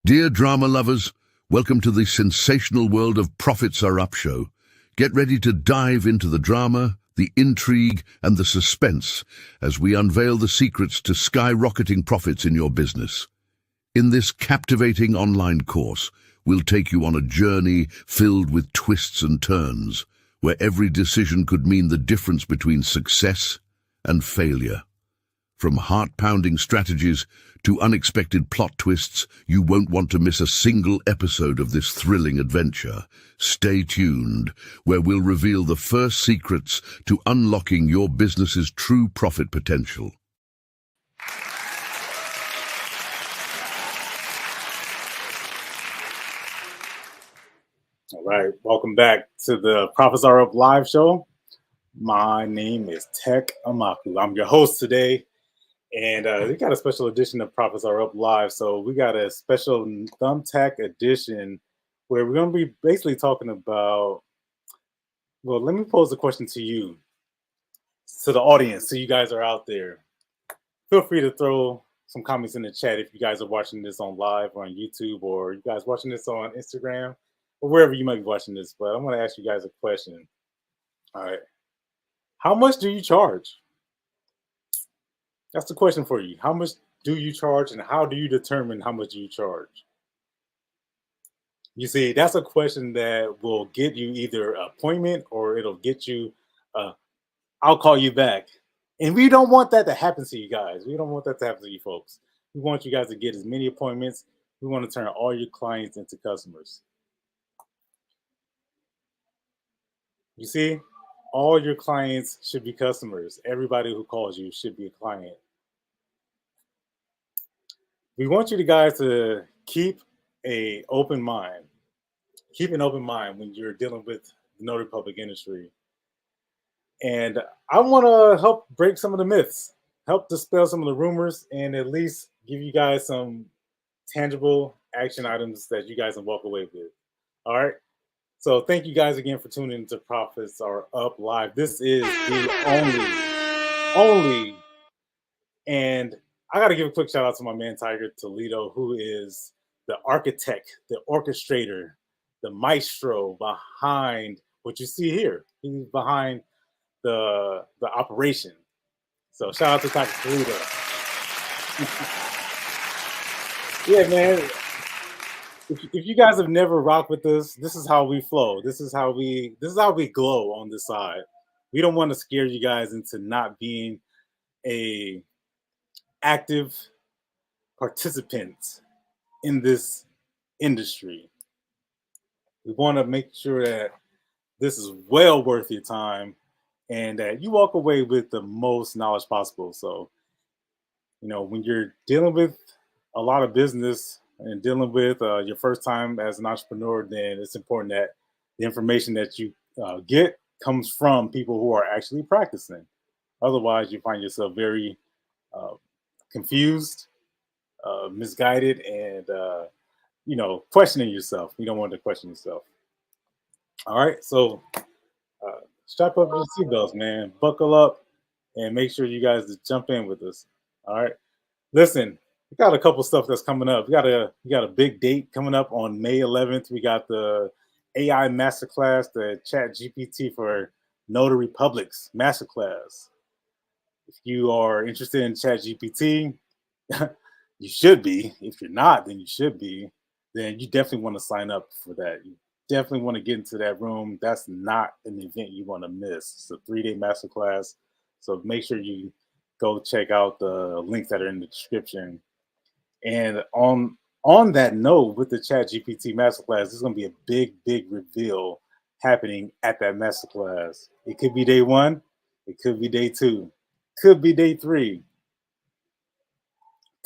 Dear drama lovers, welcome to the sensational world of Profits Are Up show. Get ready to dive into the drama, the intrigue, and the suspense as we unveil the secrets to skyrocketing profits in your business. In this captivating online course, we'll take you on a journey filled with twists and turns, where every decision could mean the difference between success and failure. From heart-pounding strategies to unexpected plot twists, you won't want to miss a single episode of this thrilling adventure. Stay tuned, where we'll reveal the first secrets to unlocking your business's true profit potential. All right, welcome back to the Profits Are Up live show. My name is TEKK AMAKU. I'm your host today. And we got a special edition of Profits Are Up Live. So we got a special thumbtack edition where we're going to be basically talking about, well, let me pose the question to you, to the audience, so you guys are out there. Feel free to throw some comments in the chat if you guys are watching this on live or on YouTube, or you guys watching this on Instagram, or wherever you might be watching this. But I'm going to ask you guys a question. All right. How much do you charge? That's the question for you. How much do you charge, and how do you determine how much you charge? You see, that's a question that will get you either an appointment or it'll get you, I'll call you back. And we don't want that to happen to you guys. We don't want that to happen to you folks. We want you guys to get as many appointments. We want to turn all your clients into customers. You see? All your clients should be customers. Everybody who calls you should be a client. We want you guys to keep an open mind. Keep an open mind when you're dealing with the notary public industry. And I want to help break some of the myths, help dispel some of the rumors, and at least give you guys some tangible action items that you guys can walk away with. All right. So thank you guys again for tuning into Profits Are Up Live. This is the only, and I got to give a quick shout out to my man, Tiger Toledo, who is the architect, the orchestrator, the maestro behind what you see here. He's behind the operation. So shout out to Tiger Toledo. Yeah, man. If you guys have never rocked with us, this is how we flow. This is how we glow on this side. We don't want to scare you guys into not being a active participant in this industry. We want to make sure that this is well worth your time and that you walk away with the most knowledge possible. So, you know, when you're dealing with a lot of business and dealing with your first time as an entrepreneur, then it's important that the information that you get comes from people who are actually practicing. Otherwise, you find yourself very confused, misguided, and you know, questioning yourself. You don't want to question yourself. All right, so strap up your seatbelts, man. Buckle up, and make sure you guys jump in with us. All right, listen. We got a couple stuff that's coming up. We got a big date coming up on May 11th. We got the AI Masterclass, the ChatGPT for Notary Publics Masterclass. If you are interested in ChatGPT, you should be. If you're not, then you should be. Then you definitely want to sign up for that. You definitely want to get into that room. That's not an event you want to miss. It's a 3-day masterclass. So make sure you go check out the links that are in the description. And on that note, with the ChatGPT Masterclass, there's going to be a big reveal happening at that Masterclass. It could be day 1. It could be day 2. Could be day 3.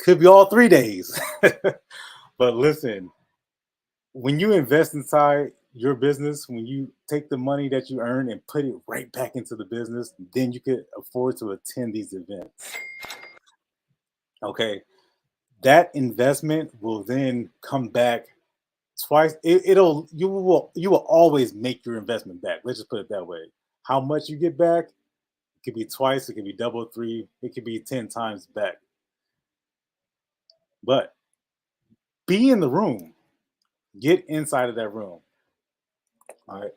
Could be all 3 days. But listen, when you invest inside your business, when you take the money that you earn and put it right back into the business, then you could afford to attend these events. Okay. That investment will then come back twice. You will always make your investment back. Let's just put it that way. How much you get back, it could be twice, it could be double, 3, it could be 10 times back. But Be in the room. Get inside of that room. All right.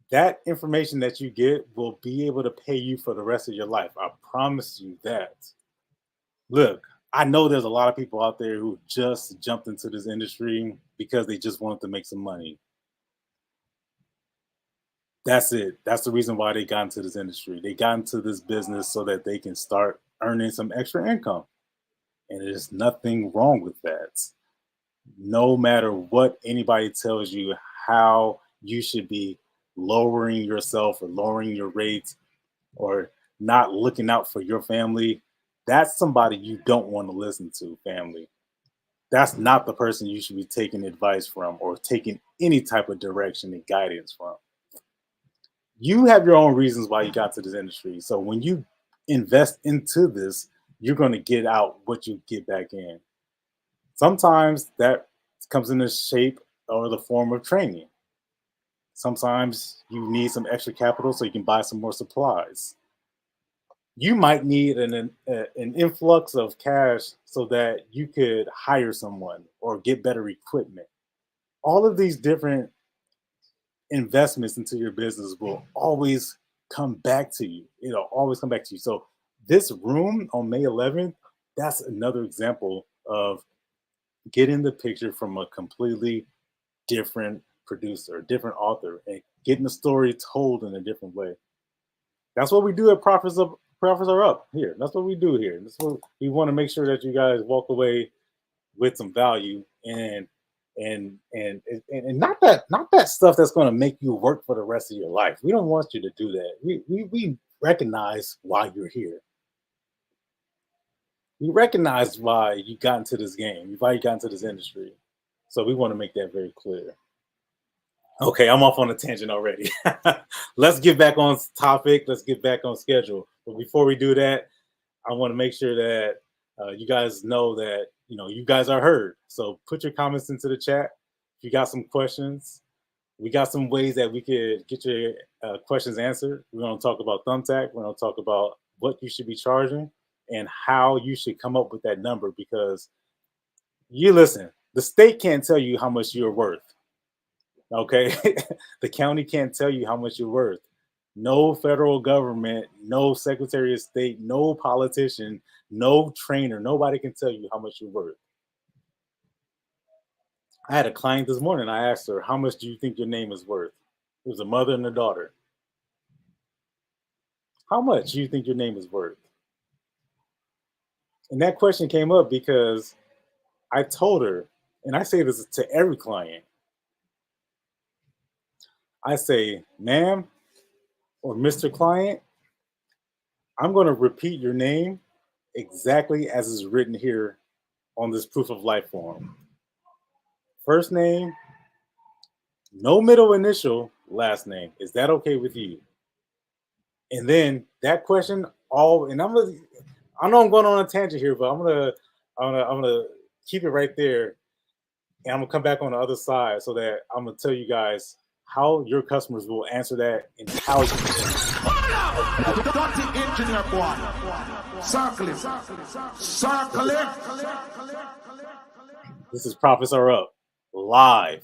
That information that you get will be able to pay you for the rest of your life. I promise you that. Look, I know there's a lot of people out there who just jumped into this industry because they just wanted to make some money. That's it. That's the reason why they got into this industry. They got into this business so that they can start earning some extra income. And there's nothing wrong with that. No matter what anybody tells you how you should be lowering yourself or lowering your rates or not looking out for your family, that's somebody you don't want to listen to, family. That's not the person you should be taking advice from or taking any type of direction and guidance from. You have your own reasons why you got to this industry. So when you invest into this, you're going to get out what you get back in. Sometimes that comes in the shape or the form of training. Sometimes you need some extra capital so you can buy some more supplies. You might need an influx of cash so that you could hire someone or get better equipment. All of these different investments into your business will always come back to you. It'll always come back to you. So this room on May 11th, that's another example of getting the picture from a completely different producer, different author, and getting the story told in a different way. That's what we do at Profits Are Up here. That's what we do here. That's what we want to make sure that you guys walk away with some value and not that stuff that's going to make you work for the rest of your life. We don't want you to do that. We recognize why you're here. We recognize why you got into this game, why you got into this industry. So we want to make that very clear. Okay, I'm off on a tangent already. Let's get back on topic. Let's get back on schedule. But before we do that, I want to make sure that you guys know that you guys are heard. So put your comments into the chat. If you got some questions, we got some ways that we could get your questions answered. We're going to talk about Thumbtack. We're going to talk about what you should be charging and how you should come up with that number, because you listen, the state can't tell you how much you're worth. Okay, the county can't tell you how much you're worth. No federal government, no Secretary of State, no politician, no trainer, nobody can tell you how much you're worth. I had a client this morning. I asked her, how much do you think your name is worth? It was a mother and a daughter. How much do you think your name is worth? And that question came up because I told her, and I say this to every client, I say, ma'am or Mr. Client, I'm going to repeat your name exactly as is written here on this proof of life form. First name, no middle initial, last name. Is that okay with you? And then that question, I know I'm going on a tangent here, but I'm gonna keep it right there, and I'm gonna come back on the other side so that I'm gonna tell you guys how your customers will answer that and how you This is Profits Are Up live.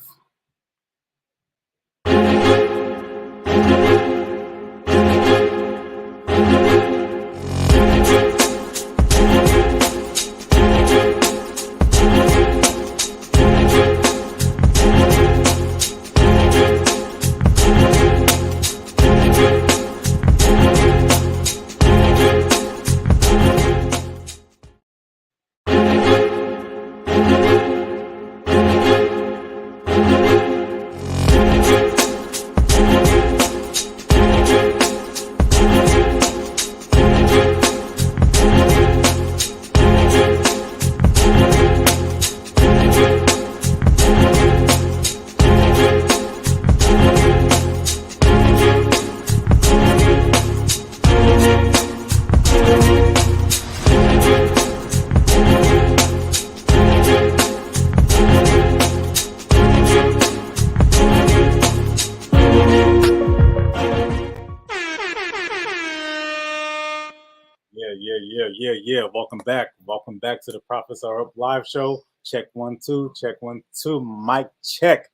Yeah. Welcome back. Welcome back to the Profits Are Up live show. Check 1 2. Check 1 2. Mic check.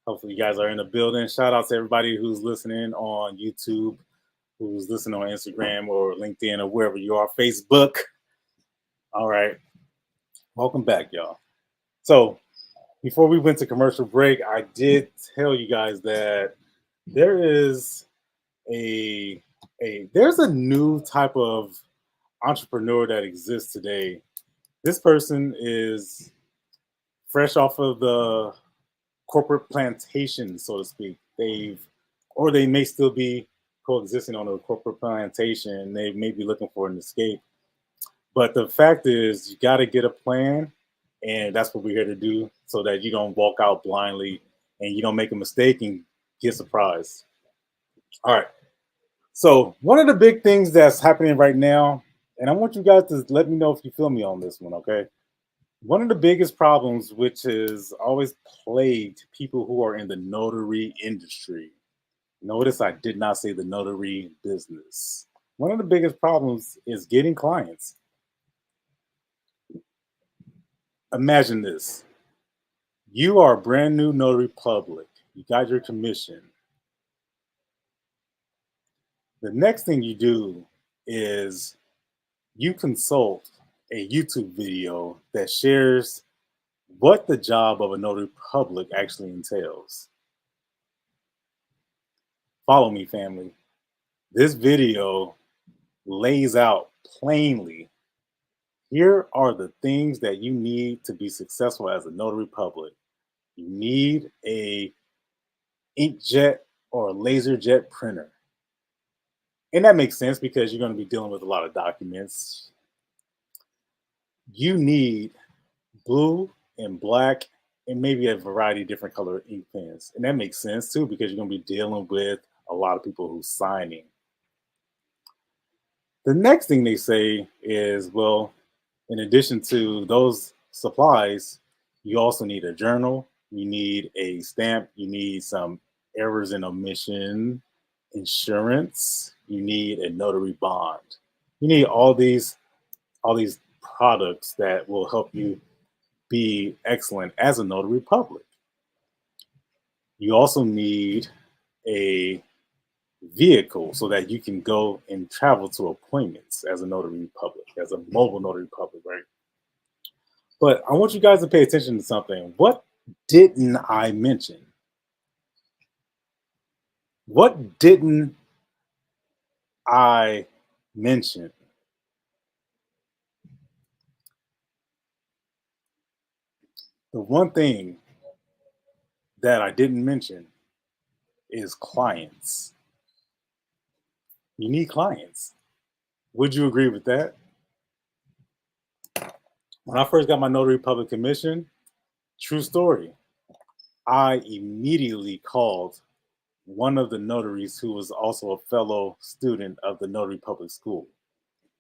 Hopefully you guys are in the building. Shout out to everybody who's listening on YouTube, who's listening on Instagram or LinkedIn or wherever you are, Facebook. All right. Welcome back, y'all. So before we went to commercial break, I did tell you guys that there is there's a new type of entrepreneur that exists today. This person is fresh off of the corporate plantation, so to speak. They may still be coexisting on a corporate plantation. They may be looking for an escape. But the fact is, you got to get a plan, and that's what we're here to do, so that you don't walk out blindly and you don't make a mistake and get surprised. All right. So one of the big things that's happening right now, and I want you guys to let me know if you feel me on this one, okay? One of the biggest problems, which has always plagued people who are in the notary industry. Notice I did not say the notary business. One of the biggest problems is getting clients. Imagine this. You are a brand new notary public. You got your commission. The next thing you do is you consult a YouTube video that shares what the job of a notary public actually entails. Follow me, family. This video lays out plainly, here are the things that you need to be successful as a notary public. You need a inkjet or a laser jet printer. And that makes sense because you're going to be dealing with a lot of documents. You need blue and black and maybe a variety of different color ink pens. And that makes sense too, because you're going to be dealing with a lot of people who's signing. The next thing they say is, well, in addition to those supplies, you also need a journal, you need a stamp, you need some errors and omission insurance, you need a notary bond. You need all these products that will help you be excellent as a notary public. You also need a vehicle so that you can go and travel to appointments as a notary public, as a mobile notary public, right? But I want you guys to pay attention to something. What didn't I mention? What didn't I mention? The one thing that I didn't mention is clients. You need clients. Would you agree with that? When I first got my notary public commission, true story, I immediately called one of the notaries who was also a fellow student of the notary public school.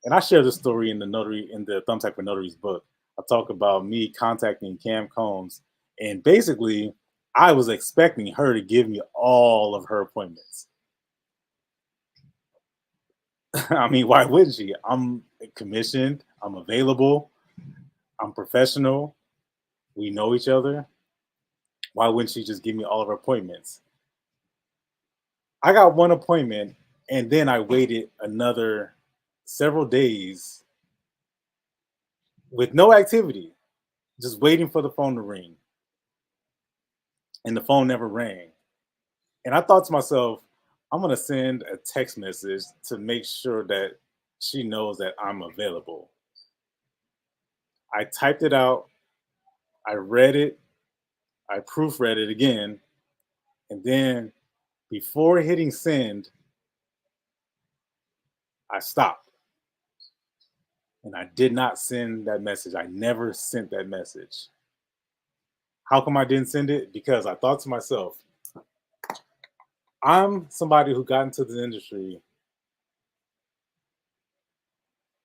And I share the story in the Thumbtack for Notaries book. I talk about me contacting Cam Combs, and basically I was expecting her to give me all of her appointments. I mean, why wouldn't she? I'm commissioned, I'm available, I'm professional, we know each other. Why wouldn't she just give me all of her appointments? I got one appointment, and then I waited another several days with no activity, just waiting for the phone to ring. And the phone never rang. And I thought to myself, I'm going to send a text message to make sure that she knows that I'm available. I typed it out, I read it, I proofread it again, and then before hitting send, I stopped. And I did not send that message. I never sent that message. How come I didn't send it? Because I thought to myself, I'm somebody who got into the industry.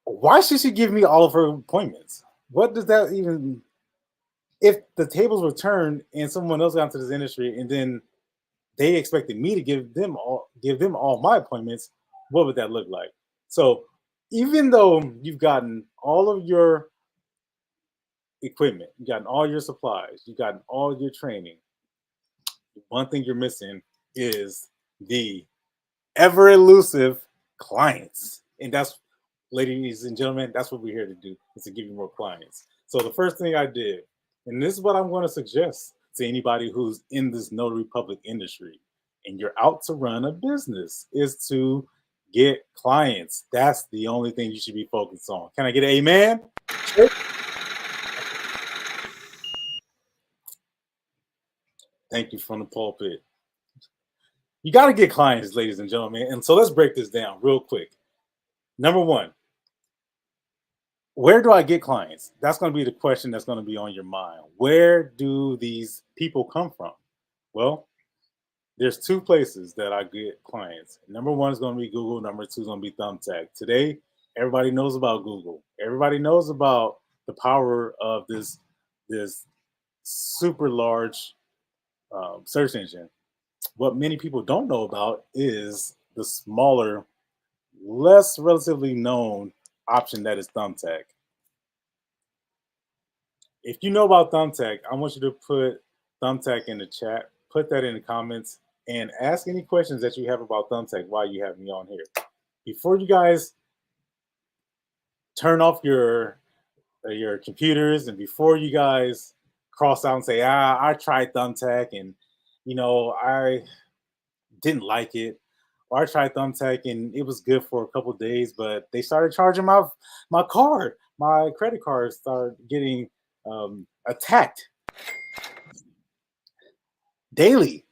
Why should she give me all of her appointments? What does that even, if the tables were turned and someone else got into this industry and then they expected me to give them all my appointments, what would that look like? So even though you've gotten all of your equipment, you've gotten all your supplies, you've gotten all your training. One thing you're missing is the ever elusive clients. And that's, ladies and gentlemen, that's what we're here to do, is to give you more clients. So the first thing I did, and this is what I'm going to suggest to anybody who's in this notary public industry and you're out to run a business, is to get clients. That's the only thing you should be focused on. Can I get an amen? Thank you from the pulpit. You got to get clients, ladies and gentlemen. And so let's break this down real quick. Number one, where do I get clients? That's going to be the question that's going to be on your mind. Where do these people come from? Well, there's two places that I get clients. Number one is going to be Google. Number two is going to be Thumbtack. Today, everybody knows about Google. Everybody knows about the power of this super large search engine. What many people don't know about is the smaller, less relatively known option that is Thumbtack. If you know about Thumbtack, I want you to put Thumbtack in the chat, put that in the comments, and ask any questions that you have about Thumbtack while you have me on here. Before you guys turn off your computers, and before you guys cross out and say, I tried Thumbtack and I didn't like it, or I tried Thumbtack and it was good for a couple of days, but they started charging my card. My credit card started getting attacked daily,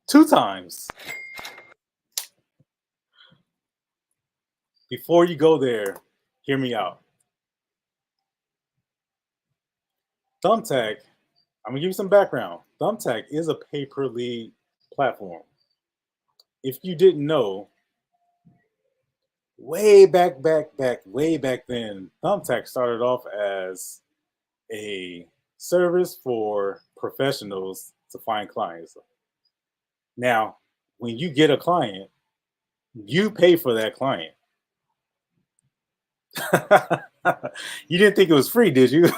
2 times. Before you go there, hear me out. Thumbtack, I'm gonna give you some background. Thumbtack is a pay-per-lead platform. If you didn't know, way back then, Thumbtack started off as a service for professionals to find clients. Now, when you get a client, you pay for that client. You didn't think it was free, did you?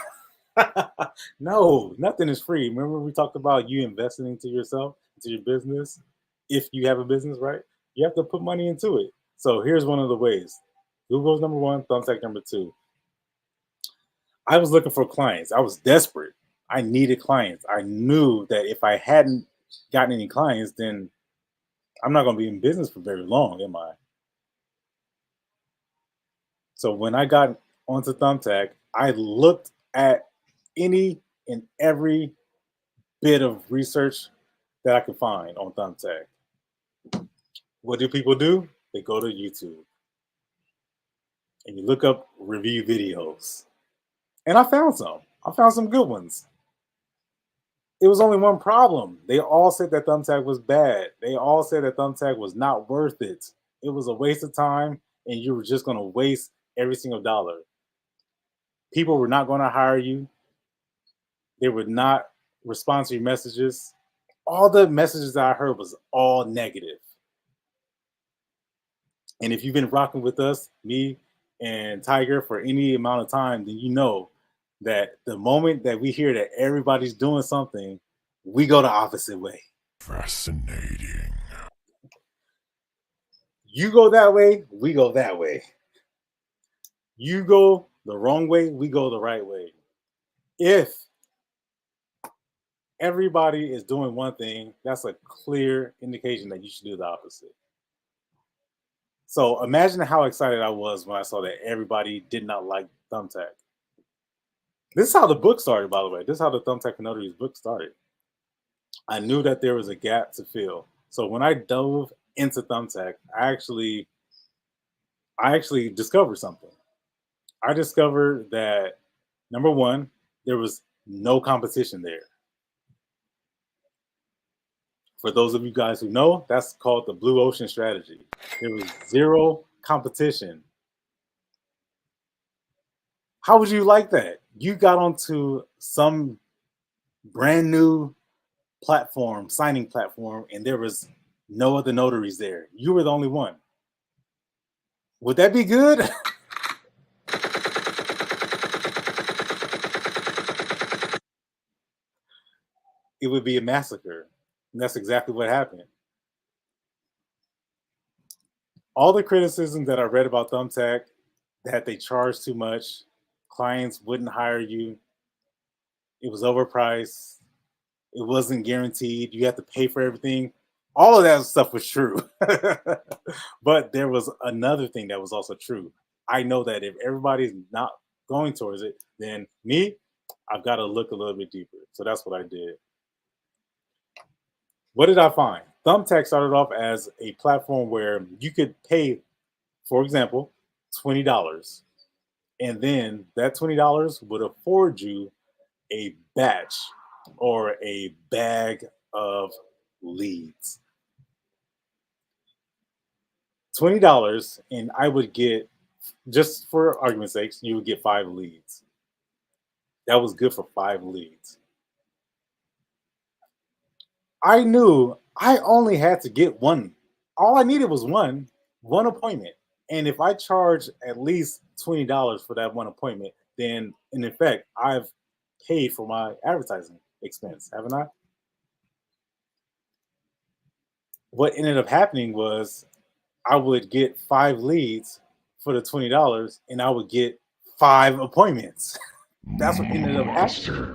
No, nothing is free. Remember we talked about you investing into yourself, into your business. If you have a business, right? You have to put money into it. So here's one of the ways. Google's number one, Thumbtack number two. I was looking for clients. I was desperate. I needed clients. I knew that if I hadn't gotten any clients, then I'm not going to be in business for very long, am I? So when I got onto Thumbtack, I looked at any and every bit of research that I could find on Thumbtack. What do people do? They go to YouTube and you look up review videos. And I found some. I found some good ones. It was only one problem. They all said that Thumbtack was bad. They all said that Thumbtack was not worth it. It was a waste of time, and you were just going to waste every single dollar. People were not going to hire you. They would not respond to your messages. All the messages that I heard was all negative. And if you've been rocking with us, me and Tiger, for any amount of time, then you know that the moment that we hear that everybody's doing something, we go the opposite way. Fascinating. You go that way, we go that way. You go the wrong way, we go the right way. If everybody is doing one thing, that's a clear indication that you should do the opposite. So imagine how excited I was when I saw that everybody did not like Thumbtack. This is how the book started, by the way. This is how the Thumbtack for Notaries book started. I knew that there was a gap to fill. So when I dove into Thumbtack, I actually discovered something. I discovered that, number one, there was no competition there. For those of you guys who know, that's called the blue ocean strategy. There was zero competition. How would you like that? You got onto some brand new platform, signing platform, and there was no other notaries there. You were the only one. Would that be good? it would be a massacre. And that's exactly what happened. All the criticism that I read about Thumbtack, that they charge too much, clients wouldn't hire you, it was overpriced, it wasn't guaranteed, you had to pay for everything. All of that stuff was true. But there was another thing that was also true. I know that if everybody's not going towards it, then me, I've got to look a little bit deeper. So that's what I did. What did I find? Thumbtack started off as a platform where you could pay, for example, $20. And then that $20 would afford you a batch or a bag of leads. $20, and I would get, just for argument's sake, you would get 5 leads. That was good for 5 leads. I knew I only had to get one. All I needed was one appointment. And if I charge at least $20 for that one appointment, then in effect, I've paid for my advertising expense, haven't I? What ended up happening was I would get 5 leads for the $20 and I would get 5 appointments. That's what ended up happening.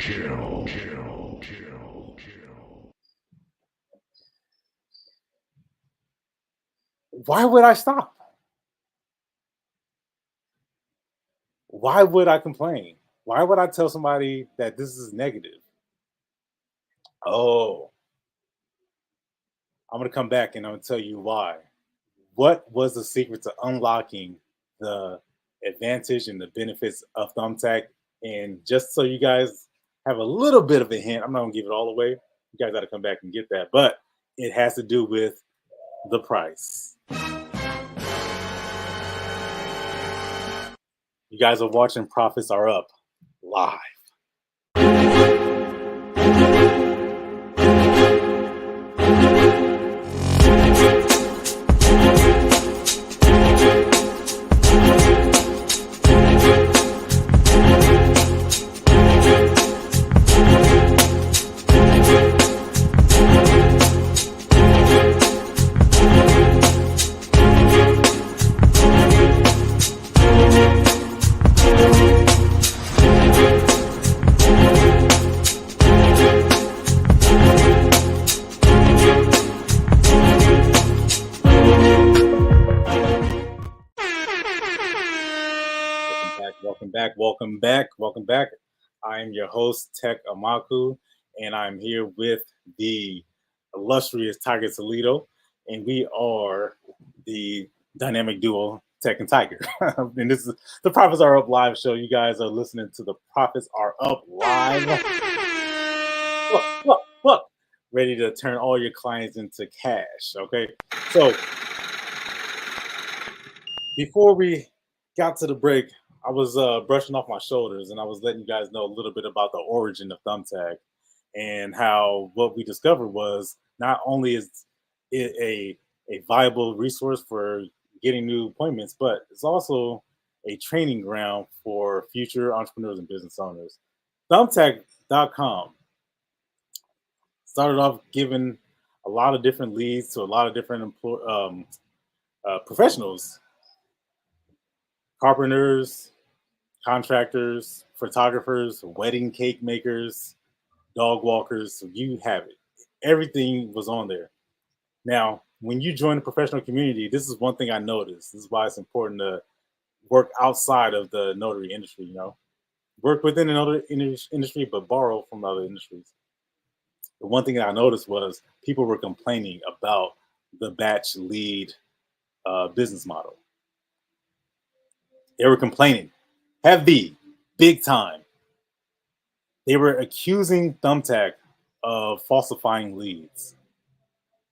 Why would I stop? Why would I complain? Why would I tell somebody that this is negative? Oh, I'm going to come back and I'm going to tell you why. What was the secret to unlocking the advantage and the benefits of Thumbtack? And just so you guys have a little bit of a hint, I'm not going to give it all away. You guys got to come back and get that. But it has to do with the price. You guys are watching Profits Are Up live. Welcome back. I am your host, TEKK AMAKU, and I'm here with the illustrious Tiger Toledo, and we are the dynamic duo, TEKK and Tiger. And this is the Profits Are Up live show. You guys are listening to the Profits Are Up live. Look. Ready to turn all your clients into cash, okay? So before we got to the break, I was brushing off my shoulders and I was letting you guys know a little bit about the origin of Thumbtack and how what we discovered was not only is it a viable resource for getting new appointments, but it's also a training ground for future entrepreneurs and business owners. Thumbtack.com started off giving a lot of different leads to a lot of different professionals, carpenters, contractors, photographers, wedding cake makers, dog walkers. So you have it. Everything was on there. Now, when you join the professional community, this is one thing I noticed. This is why it's important to work outside of the notary industry, you know, work within another industry, but borrow from other industries. The one thing that I noticed was people were complaining about the batch lead business model. They were complaining heavy, big time. They were accusing Thumbtack of falsifying leads.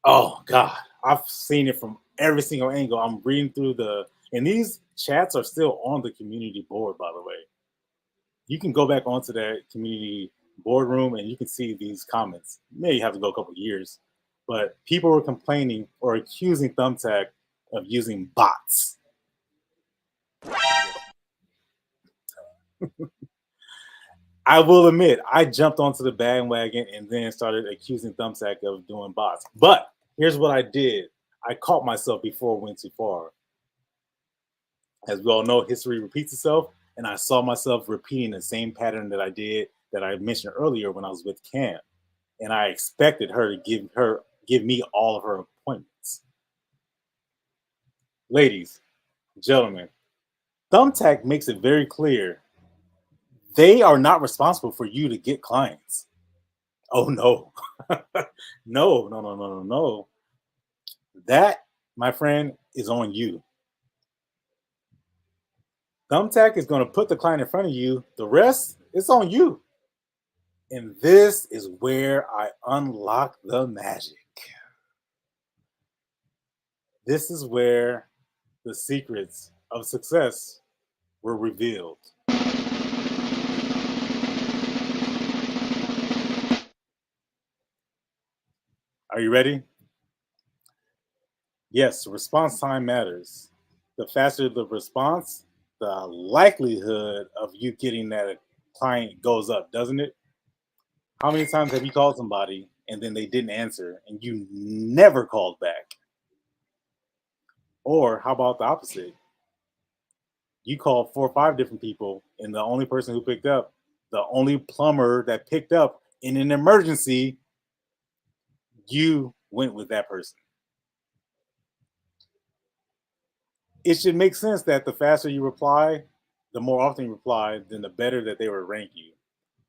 Oh God, I've seen it from every single angle. I'm reading through and these chats are still on the community board, by the way. You can go back onto that community boardroom and you can see these comments. Maybe you have to go a couple of years, but people were complaining or accusing Thumbtack of using bots. I will admit, I jumped onto the bandwagon and then started accusing Thumbtack of doing bots. But here's what I did. I caught myself before it went too far. As we all know, history repeats itself, and I saw myself repeating the same pattern that I mentioned earlier when I was with Cam. And I expected her to give me all of her appointments. Ladies, gentlemen, Thumbtack makes it very clear they are not responsible for you to get clients. Oh no. No. That, my friend, is on you. Thumbtack is going to put the client in front of you. The rest, it's on you. And this is where I unlock the magic. This is where the secrets of success were revealed. Are you ready? Yes, response time matters. The faster the response, the likelihood of you getting that client goes up, doesn't it? How many times have you called somebody and then they didn't answer and you never called back? Or how about the opposite? You called 4 or 5 different people and the only person who picked up, the only plumber that picked up in an emergency, you went with that person. It should make sense that the faster you reply, the more often you reply, then the better that they will rank you.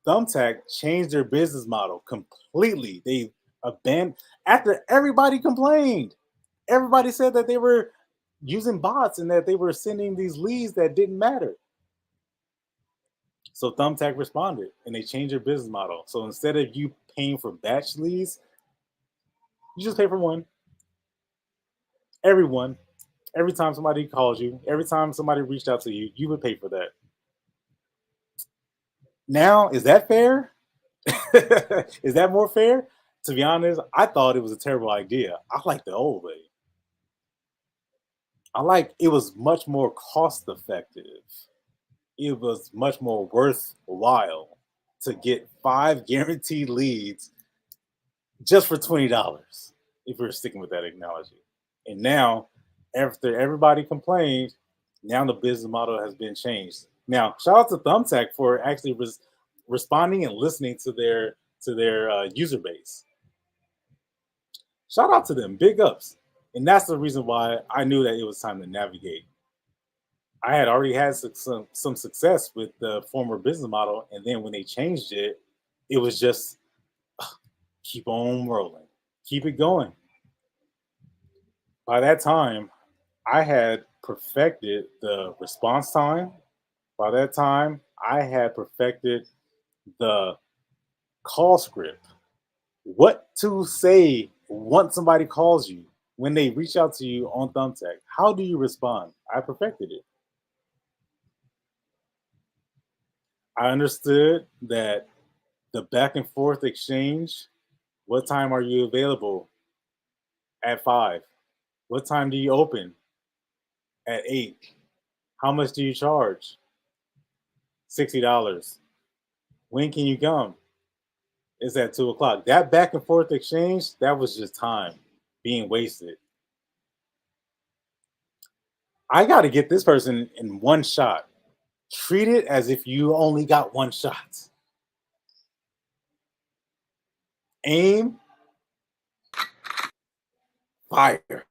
Thumbtack changed their business model completely. They abandoned after everybody complained. Everybody said that they were using bots and that they were sending these leads that didn't matter. So Thumbtack responded and they changed their business model. So instead of you paying for batch leads, you just pay for one. Everyone. Every time somebody calls you, every time somebody reached out to you, you would pay for that. Now, is that fair? Is that more fair? To be honest, I thought it was a terrible idea. I like the old way. It was much more cost effective. It was much more worthwhile to get 5 guaranteed leads just for $20, if we're sticking with that analogy. And now, after everybody complained, now the business model has been changed. Now, shout out to Thumbtack for actually responding and listening to their user base. Shout out to them, big ups. And that's the reason why I knew that it was time to navigate. I had already had some success with the former business model, and then when they changed it, it was just keep on rolling, keep it going. By that time, I had perfected the response time. By that time, I had perfected the call script. What to say once somebody calls you, when they reach out to you on Thumbtack. How do you respond? I perfected it. I understood that the back and forth exchange, what time are you available? At 5. What time do you open? At 8. How much do you charge? $60. When can you come? It's at 2 o'clock. That back and forth exchange, that was just time being wasted. I got to get this person in one shot. Treat it as if you only got one shot. Aim, fire.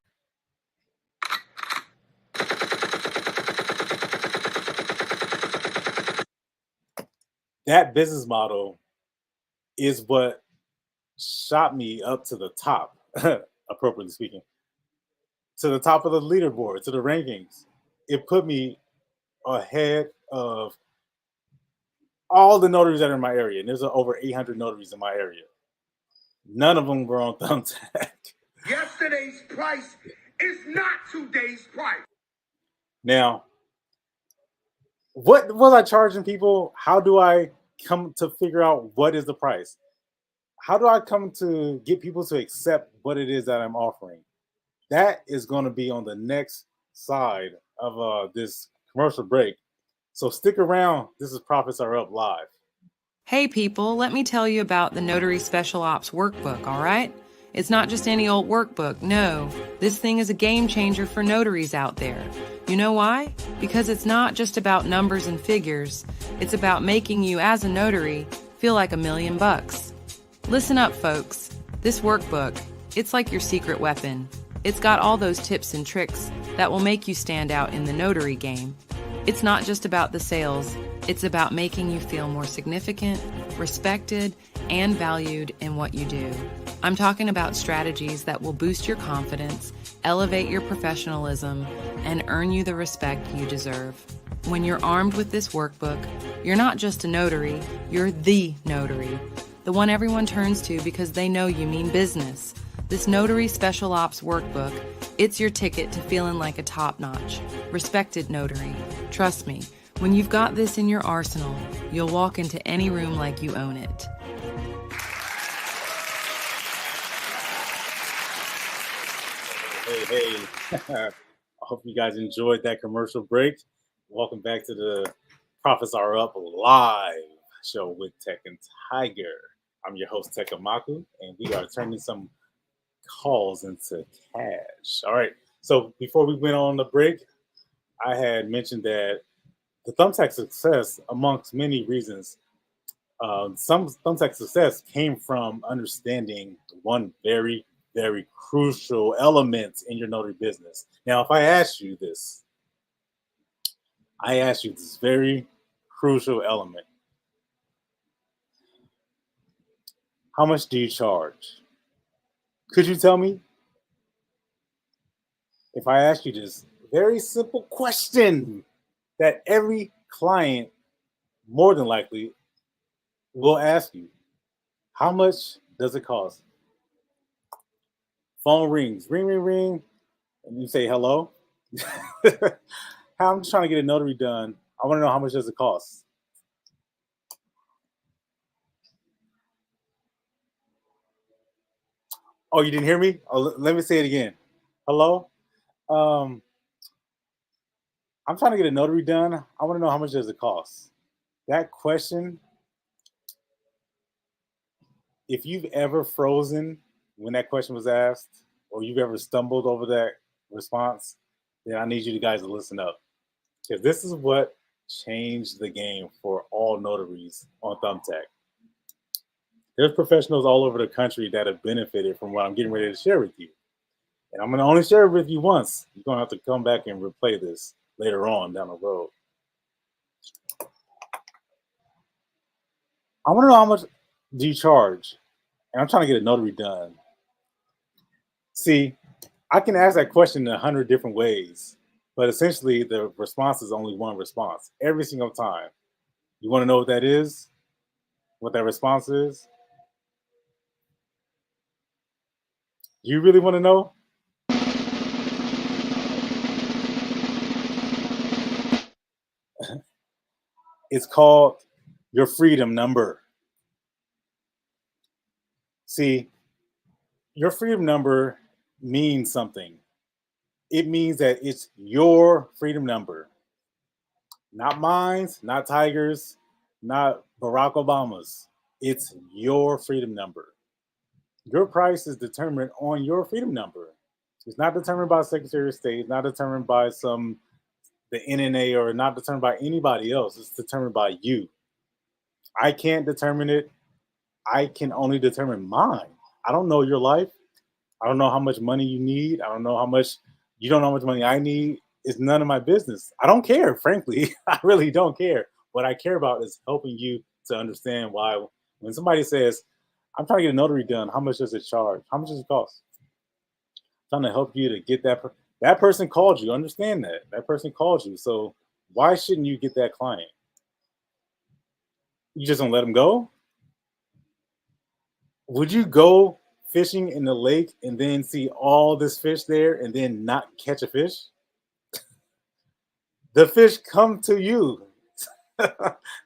That business model is what shot me up to the top, appropriately speaking, to the top of the leaderboard, to the rankings. It put me ahead of all the notaries that are in my area. And there's over 800 notaries in my area. None of them were on Thumbtack. Yesterday's price is not today's price. Now, what was I charging people? How do I come to figure out what is the price? How do I come to get people to accept what it is that I'm offering? That is going to be on the next side of this commercial break. So stick around. This is Profits Are Up Live. Hey people, let me tell you about the Notary Special Ops Workbook, all right? It's not just any old workbook, no. This thing is a game changer for notaries out there. You know why? Because it's not just about numbers and figures. It's about making you, as a notary, feel like $1,000,000. Listen up, folks. This workbook, it's like your secret weapon. It's got all those tips and tricks that will make you stand out in the notary game. It's not just about the sales. It's about making you feel more significant, respected, and valued in what you do. I'm talking about strategies that will boost your confidence, elevate your professionalism, and earn you the respect you deserve. When you're armed with this workbook, you're not just a notary, you're the notary, the one everyone turns to because they know you mean business. This Notary Special Ops Workbook, it's your ticket to feeling like a top-notch, respected notary. Trust me, when you've got this in your arsenal, you'll walk into any room like you own it. Hey. I hope you guys enjoyed that commercial break. Welcome back to the Profits Are Up live show with TEKK and Tiger. I'm your host, TEKK AMAKU, and we are turning some calls into cash. All right. So before we went on the break, I had mentioned that the Thumbtack success, amongst many reasons, some Thumbtack success came from understanding one very, very crucial element in your notary business. Now, if I asked you this very crucial element: how much do you charge? Could you tell me? If I asked you this very simple question that every client more than likely will ask you, how much does it cost? Phone rings, ring, ring, ring, and you say hello. I'm just trying to get a notary done. I want to know how much does it cost. Oh, you didn't hear me? Oh, let me say it again. Hello. I'm trying to get a notary done. I want to know how much does it cost. That question, if you've ever frozen when that question was asked, or you've ever stumbled over that response, then I need you guys to listen up, because this is what changed the game for all notaries on Thumbtack. There's professionals all over the country that have benefited from what I'm getting ready to share with you. And I'm going to only share it with you once. You're going to have to come back and replay this later on down the road. I want to know, how much do you charge? And I'm trying to get a notary done. See, I can ask that question in 100 different ways, but essentially the response is only one response every single time. You want to know what that is? What that response is? Do you really want to know? It's called your freedom number. See, your freedom number means something. It means that it's your freedom number. Not mine's, not Tiger's, not Barack Obama's. It's your freedom number. Your price is determined on your freedom number. It's not determined by Secretary of State. It's not determined by the NNA, or not determined by anybody else. It's determined by you. I can't determine it. I can only determine mine. I don't know your life. I don't know how much money you need. I don't know how much, you don't know how much money I need. It's none of my business. I don't care, frankly. I really don't care. What I care about is helping you to understand why, when somebody says, I'm trying to get a notary done, how much does it charge? How much does it cost? I'm trying to help you to get that person called you. Understand that. That person called you. So why shouldn't you get that client? You just don't let them go? Would you go fishing in the lake and then see all this fish there and then not catch a fish? The fish come to you.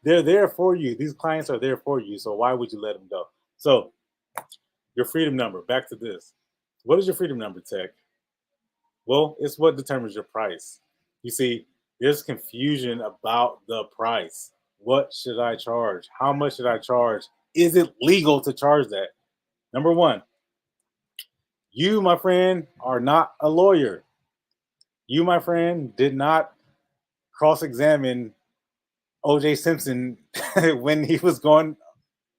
They're there for you. These clients are there for you. So why would you let them go? So your freedom number, back to this. What is your freedom number, TEKK? Well, it's what determines your price. You see, there's confusion about the price. What should I charge? How much should I charge? Is it legal to charge that? Number one, you, my friend, are not a lawyer. You, my friend, did not cross-examine O.J. Simpson when he was going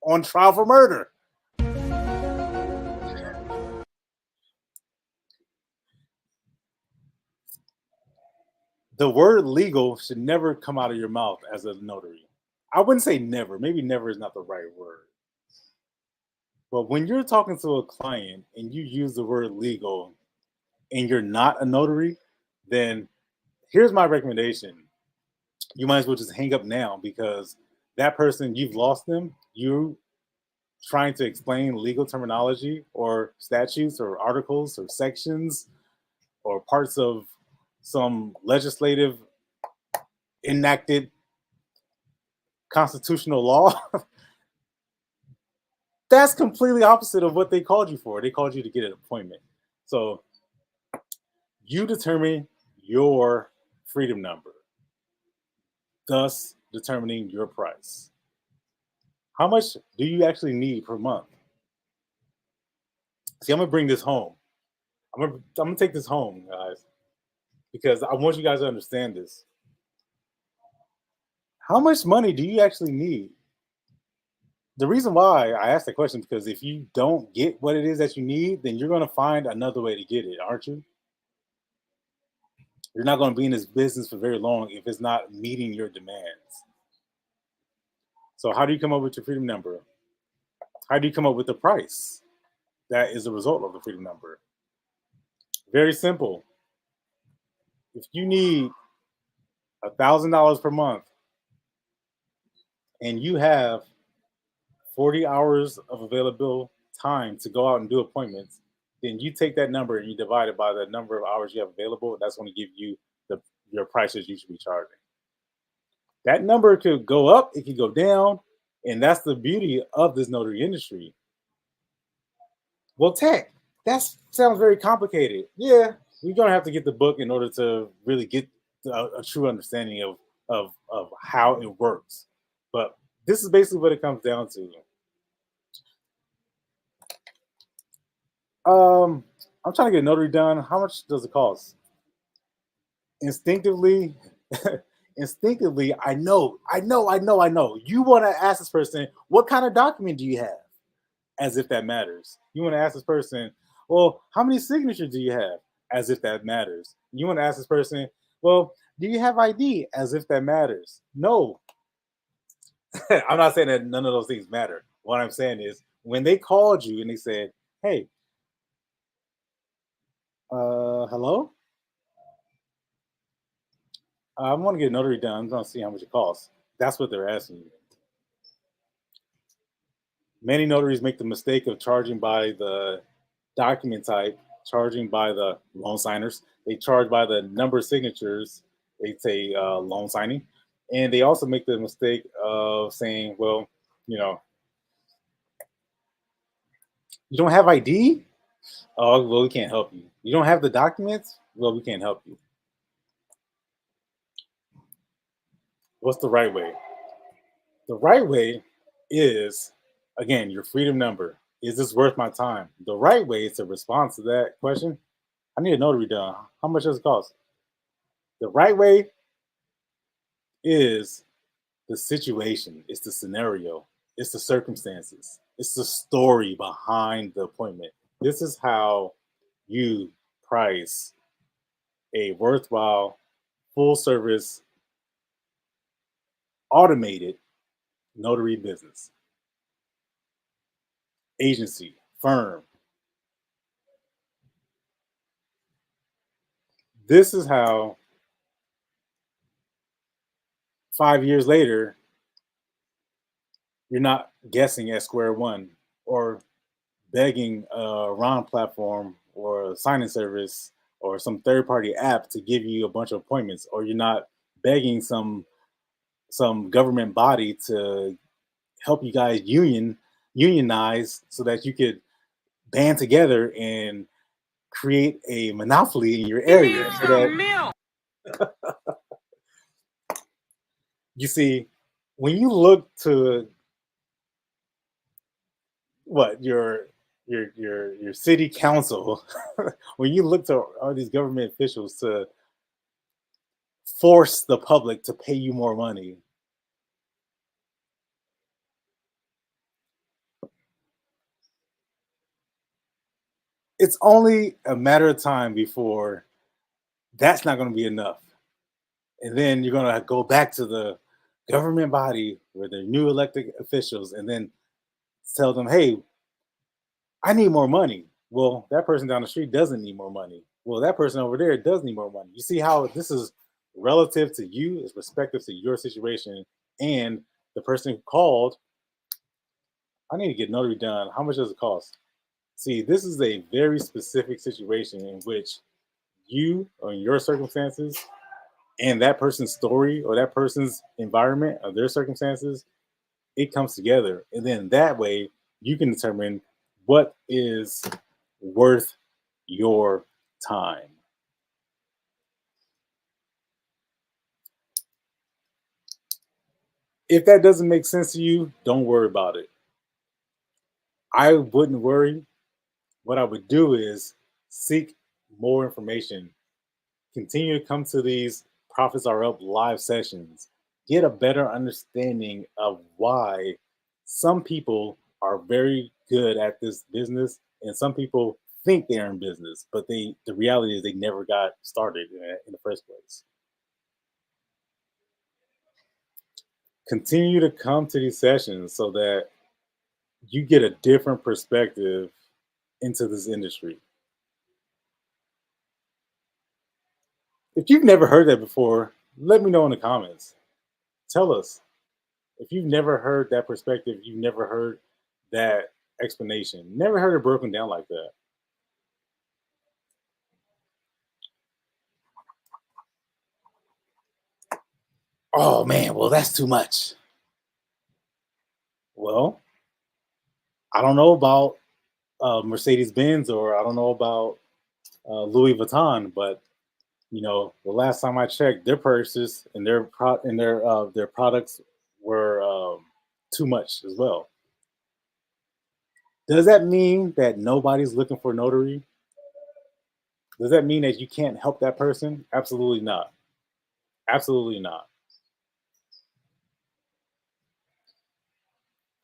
on trial for murder. The word legal should never come out of your mouth as a notary. I wouldn't say never. Maybe never is not the right word. But when you're talking to a client and you use the word legal and you're not a notary, then here's my recommendation. You might as well just hang up now, because that person, you've lost them. You trying to explain legal terminology or statutes or articles or sections or parts of some legislative enacted constitutional law. That's completely opposite of what they called you for. They called you to get an appointment. So you determine your freedom number, thus determining your price. How much do you actually need per month? See, I'm gonna bring this home. I'm gonna take this home, guys, because I want you guys to understand this. How much money do you actually need? The reason why I asked that question is because if you don't get what it is that you need, then you're gonna find another way to get it, aren't you? You're not gonna be in this business for very long if it's not meeting your demands. So how do you come up with your freedom number? How do you come up with the price that is a result of the freedom number? Very simple. If you need $1,000 per month and you have 40 hours of available time to go out and do appointments, then you take that number and you divide it by the number of hours you have available. That's going to give you your prices you should be charging. That number could go up, it could go down, and that's the beauty of this notary industry. Well, TEKK, that sounds very complicated. Yeah, you're going to have to get the book in order to really get a true understanding of how it works. But this is basically what it comes down to. I'm trying to get a notary done. How much does it cost? Instinctively, I know. You want to ask this person, what kind of document do you have? As if that matters. You want to ask this person, well, how many signatures do you have? As if that matters. You want to ask this person, well, do you have ID? As if that matters. No. I'm not saying that none of those things matter. What I'm saying is, when they called you and they said, hey, hello? I want to get a notary done. I'm going to see how much it costs. That's what they're asking you. Many notaries make the mistake of charging by the document type, charging by the loan signers. They charge by the number of signatures. They say loan signing. And they also make the mistake of saying, well, you don't have ID? Oh, well, we can't help you. You don't have the documents? Well, we can't help you. What's the right way? The right way is, again, your freedom number. Is this worth my time? The right way is to respond to that question. I need a notary done. How much does it cost? The right way is the situation. It's the scenario. It's the circumstances. It's the story behind the appointment. This is how you price a worthwhile, full service, automated notary business, agency, firm. This is how 5 years later, you're not guessing at square one or begging a RON platform or a signing service or some third-party app to give you a bunch of appointments, or you're not begging some government body to help you guys unionize so that you could band together and create a monopoly in your area. So that you see, when you look to what your city council, when you look to all these government officials to force the public to pay you more money, it's only a matter of time before that's not going to be enough. And then you're going to go back to the government body where they're new elected officials and then tell them, hey, I need more money. Well, that person down the street doesn't need more money. Well, that person over there does need more money. You see how this is relative to you, is respective to your situation, and the person who called, I need to get notary done. How much does it cost? See, this is a very specific situation in which you or your circumstances and that person's story or that person's environment or their circumstances, it comes together. And then that way you can determine what is worth your time. If that doesn't make sense to you, don't worry about it. I wouldn't worry. What I would do is seek more information. Continue to come to these Profits Are Up live sessions. Get a better understanding of why some people are very good at this business and some people think they're in business, but the reality is they never got started in the first place. Continue to come to these sessions so that you get a different perspective into this industry. If you've never heard that before, let me know in the comments. Tell us. If you've never heard that perspective, you've never heard that explanation, never heard it broken down like that. Oh man, well, that's too much. Well, I don't know about Mercedes-Benz or I don't know about Louis Vuitton, but you know, the last time I checked, their purses and their products were too much as well. Does that mean that nobody's looking for notary? Does that mean that you can't help that person? Absolutely not. Absolutely not.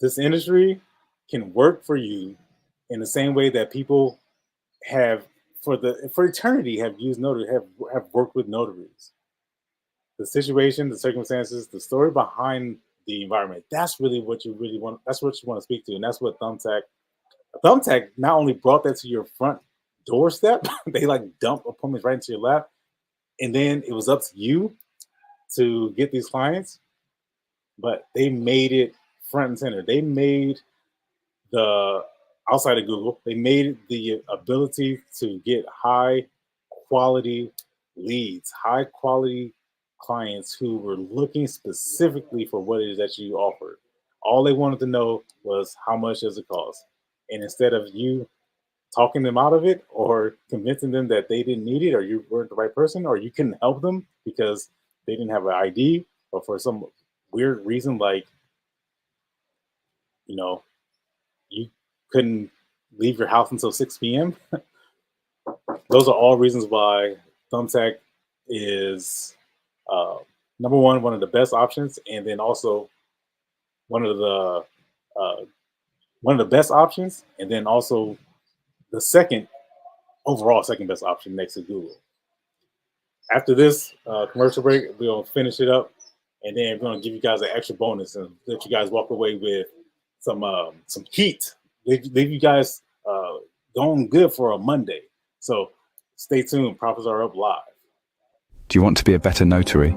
This industry can work for you in the same way that people have for eternity have used notary, have worked with notaries. The situation, the circumstances, the story behind the environment, that's really what you really want. That's what you want to speak to. And that's what Thumbtack not only brought that to your front doorstep, they like dump appointments right into your lap. And then it was up to you to get these clients, but they made it front and center. They made the outside of Google, they made the ability to get high quality leads, high quality clients who were looking specifically for what it is that you offered. All they wanted to know was how much does it cost? And instead of you talking them out of it or convincing them that they didn't need it or you weren't the right person or you couldn't help them because they didn't have an ID or for some weird reason, like, you know, you couldn't leave your house until 6 p.m. Those are all reasons why Thumbtack is number one of the best options, and then also one of the best options, and then also the second best option next to Google. After this commercial break, we'll finish it up, and then we're going to give you guys an extra bonus and let you guys walk away with some heat. Leave you guys going good for a Monday. So stay tuned. Profits Are Up live. Do you want to be a better notary?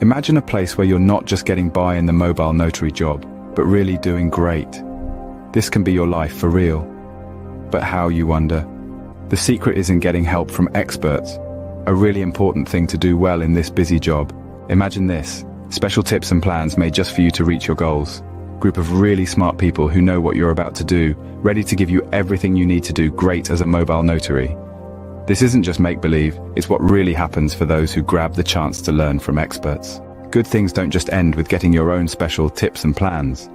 Imagine a place where you're not just getting by in the mobile notary job, but really doing great. This can be your life for real. But how, you wonder? The secret is in getting help from experts. A really important thing to do well in this busy job. Imagine this: special tips and plans made just for you to reach your goals. Group of really smart people who know what you're about to do, ready to give you everything you need to do great as a mobile notary. This isn't just make-believe, it's what really happens for those who grab the chance to learn from experts. Good things don't just end with getting your own special tips and plans.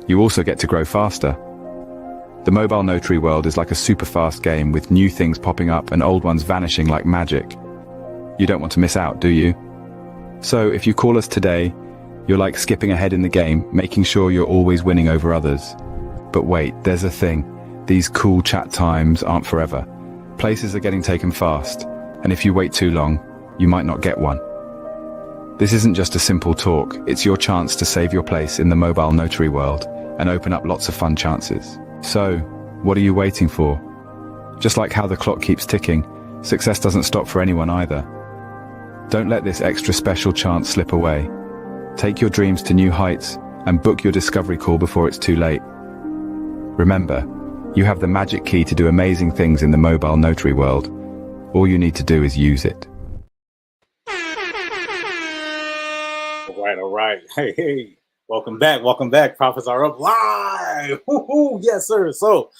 You also get to grow faster. The mobile notary world is like a super fast game with new things popping up and old ones vanishing like magic. You don't want to miss out, do you? So if you call us today, you're like skipping ahead in the game, making sure you're always winning over others. But wait, there's a thing. These cool chat times aren't forever. Places are getting taken fast, and if you wait too long, you might not get one. This isn't just a simple talk, it's your chance to save your place in the mobile notary world and open up lots of fun chances. So, what are you waiting for? Just like how the clock keeps ticking, success doesn't stop for anyone either. Don't let this extra special chance slip away. Take your dreams to new heights and book your discovery call before it's too late. Remember, you have the magic key to do amazing things in the mobile notary world. All you need to do is use it. All right. Hey. Welcome back. Profits are up live. Woo-hoo. Yes, sir. So,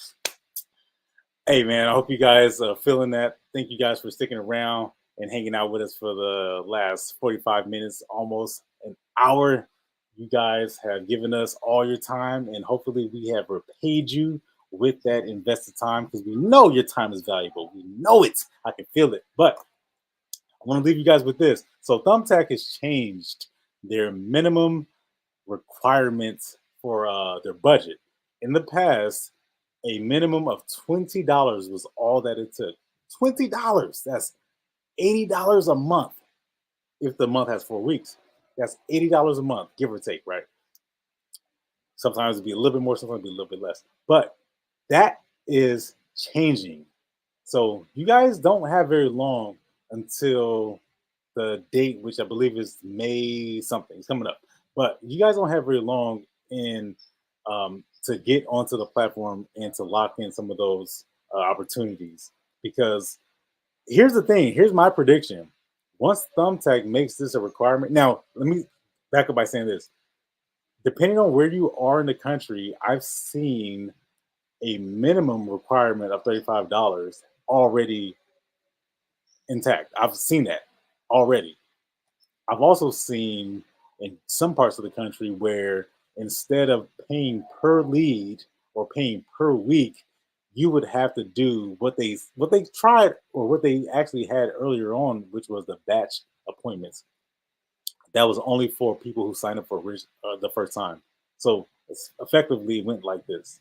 hey, man, I hope you guys are feeling that. Thank you guys for sticking around and hanging out with us for the last 45 minutes, almost an hour. You guys have given us all your time, and hopefully we have repaid you with that invested time, because we know your time is valuable. We know it. I can feel it. But I want to leave you guys with this. So Thumbtack has changed their minimum requirements for their budget. In the past, a minimum of $20 was all that it took. $20. That's $80 a month. If the month has 4 weeks, that's $80 a month, give or take, right? Sometimes it'd be a little bit more, sometimes it'd be a little bit less. But that is changing. So you guys don't have very long until the date, which I believe is May something. It's coming up. But you guys don't have very long in to get onto the platform and to lock in some of those opportunities. Because here's the thing. Here's my prediction. Once Thumbtack makes this a requirement. Now, let me back up by saying this. Depending on where you are in the country, I've seen a minimum requirement of $35 already intact. I've seen that already. I've also seen in some parts of the country where instead of paying per lead or paying per week, you would have to do what they tried, or what they actually had earlier on, which was the batch appointments. That was only for people who signed up for the first time. So it's effectively went like this.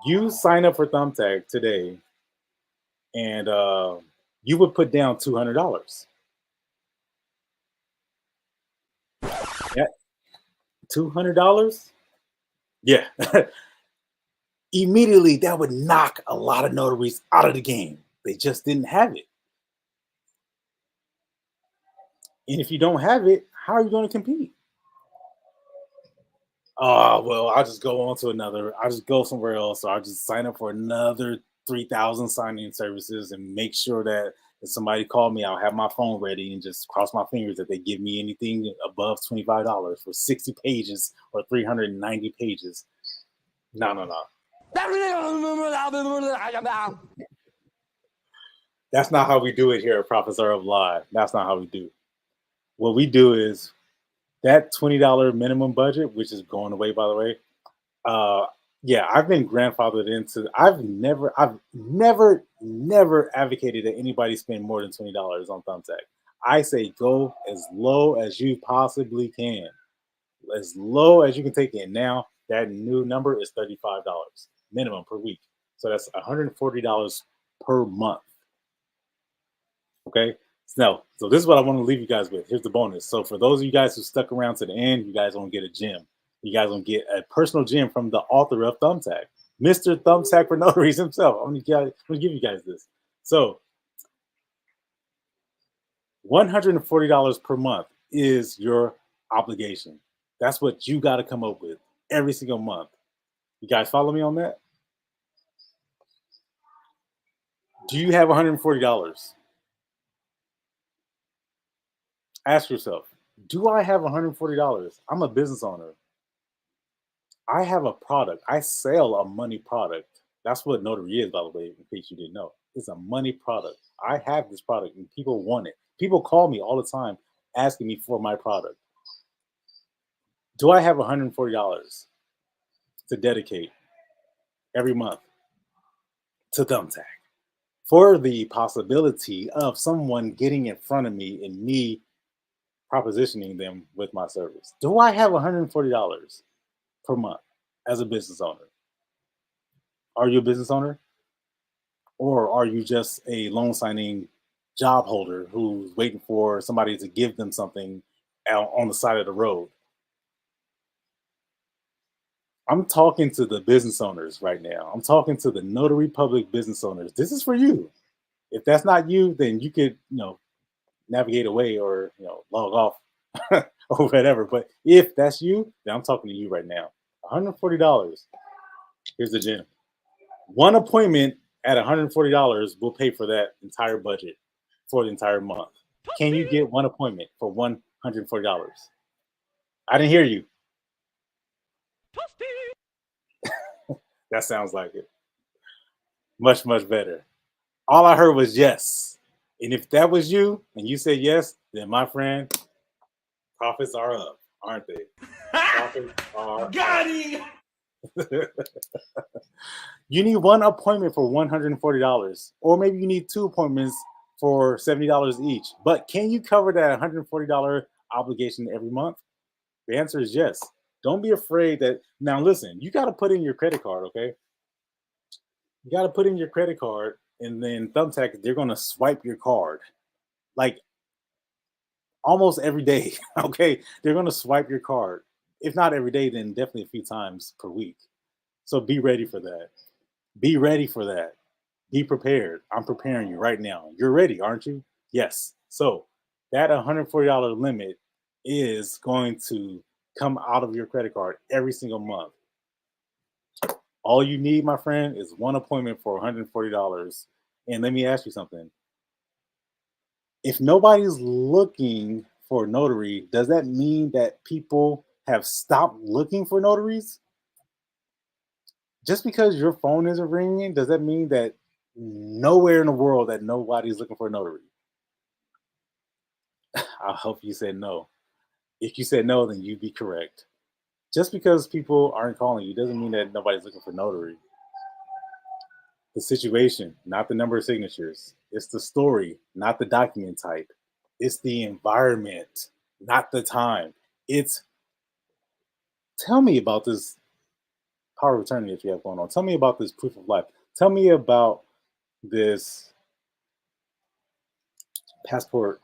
You sign up for Thumbtack today, and you would put down $200. Yeah, $200. Yeah. Immediately, that would knock a lot of notaries out of the game. They just didn't have it. And if you don't have it, how are you going to compete? Oh, well, I'll just go on to another. I'll just go somewhere else. Or I'll just sign up for another 3,000 signing services and make sure that if somebody called me, I'll have my phone ready and just cross my fingers that they give me anything above $25 for 60 pages or 390 pages. No. That's not how we do it here at Profits Are Up Live. That's not how we do it. What we do is that $20 minimum budget, which is going away, by the way. Yeah, I've been grandfathered into. I've never advocated that anybody spend more than $20 on Thumbtack. I say go as low as you possibly can, as low as you can take it. Now that new number is $35 minimum per week, so that's $140 per month. Okay. So this is what I want to leave you guys with. Here's the bonus. So for those of you guys who stuck around to the end, you guys gonna get a gem. You guys gonna get a personal gem from the author of Thumbtack, Mr. Thumbtack for Notaries himself. I'm gonna give you guys this. So $140 per month is your obligation. That's what you got to come up with every single month. You guys follow me on that? Do you have $140? Ask yourself, do I have $140? I'm a business owner. I have a product. I sell a money product. That's what Notary is, by the way, in case you didn't know. It's a money product. I have this product and people want it. People call me all the time asking me for my product. Do I have $140 to dedicate every month to Thumbtack for the possibility of someone getting in front of me and me propositioning them with my service? Do I have $140 per month as a business owner? Are you a business owner? Or are you just a loan signing job holder who's waiting for somebody to give them something out on the side of the road? I'm talking to the business owners right now. I'm talking to the notary public business owners. This is for you. If that's not you, then you could, navigate away or, log off or whatever. But if that's you, then I'm talking to you right now. $140. Here's the gem. One appointment at $140 will pay for that entire budget for the entire month. Can you get one appointment for $140? I didn't hear you. That sounds like it. Much, much better. All I heard was yes. And if that was you and you said yes, then my friend, profits are up, aren't they? Profits are Got him! You need one appointment for $140, or maybe you need two appointments for $70 each. But can you cover that $140 obligation every month? The answer is yes. Don't be afraid that. Now, listen, you got to put in your credit card, okay? You got to put in your credit card, and then Thumbtack, they're going to swipe your card like almost every day, okay? They're going to swipe your card. If not every day, then definitely a few times per week. So be ready for that. Be ready for that. Be prepared. I'm preparing you right now. You're ready, aren't you? Yes. So that $140 limit is going to come out of your credit card every single month. All you need, my friend, is one appointment for $140. And let me ask you something. If nobody's looking for a notary, does that mean that people have stopped looking for notaries? Just because your phone isn't ringing, does that mean that nowhere in the world that nobody's looking for a notary? I hope you said no. If you said no, then you'd be correct. Just because people aren't calling you doesn't mean that nobody's looking for notary. The situation, not the number of signatures. It's the story, not the document type. It's the environment, not the time. It's, tell me about this power of attorney that you have going on. Tell me about this proof of life. Tell me about this passport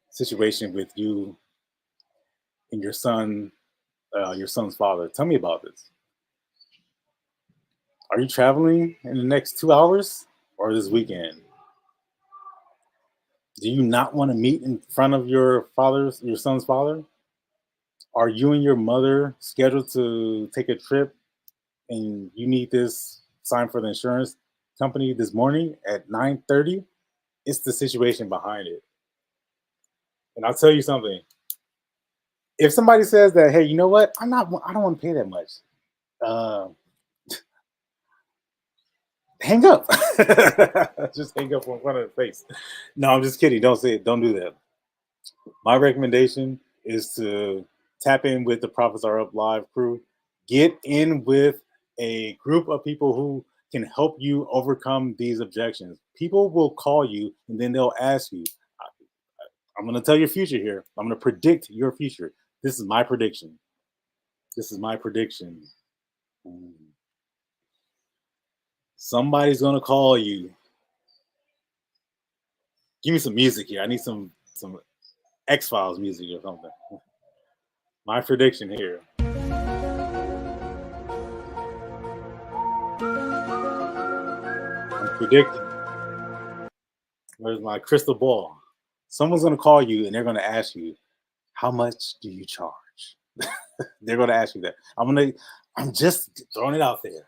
situation with you and your son, your son's father. Tell me about this. Are you traveling in the next 2 hours or this weekend? Do you not want to meet in front of your son's father? Are you and your mother scheduled to take a trip and you need this signed for the insurance company this morning at 9:30? It's the situation behind it. And I'll tell you something. If somebody says that, hey, you know what? I don't want to pay that much. Hang up. Just hang up in front of the face. No, I'm just kidding. Don't say it. Don't do that. My recommendation is to tap in with the Profits Are Up Live crew. Get in with a group of people who can help you overcome these objections. People will call you and then they'll ask you, I'm going to tell your future here. I'm going to predict your future. This is my prediction. This is my prediction. Somebody's going to call you. Give me some music here. I need some X-Files music or something. My prediction here. I'm predicting. Where's my crystal ball? Someone's going to call you and they're going to ask you, how much do you charge? They're going to ask you that. I'm just throwing it out there.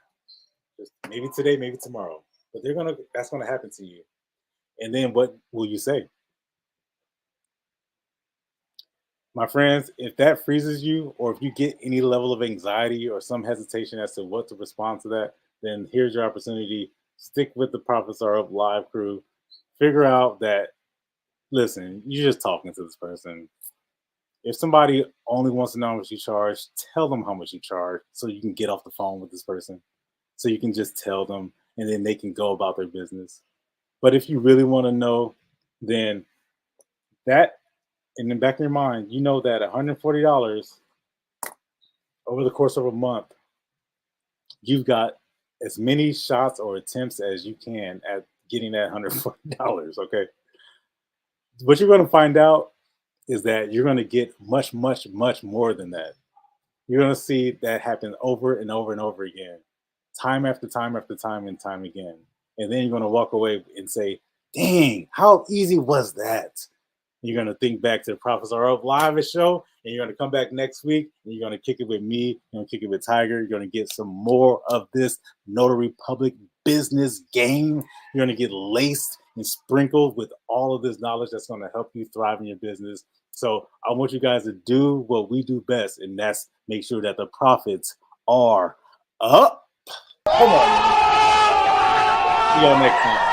Just maybe today, maybe tomorrow. But that's going to happen to you. And then what will you say? My friends, if that freezes you, or if you get any level of anxiety or some hesitation as to what to respond to that, then here's your opportunity. Stick with the Profits Are Up Live crew. Figure out that listen, you're just talking to this person. If somebody only wants to know how much you charge, tell them how much you charge so you can get off the phone with this person. So you can just tell them and then they can go about their business. But if you really want to know, then that in the back of your mind, you know that $140 over the course of a month, you've got as many shots or attempts as you can at getting that $140, okay? What you're going to find out is that you're going to get much, much, much more than that. You're going to see that happen over and over and over again, time after time after time and time again. And then you're going to walk away and say, dang, how easy was that? You're going to think back to the Profits Are Up live show, and you're going to come back next week, and you're going to kick it with me, you're going to kick it with Tiger. You're going to get some more of this Notary Public business game. You're going to get laced and sprinkled with all of this knowledge that's going to help you thrive in your business. So I want you guys to do what we do best, and that's make sure that the profits are up. Come on. See y'all next time.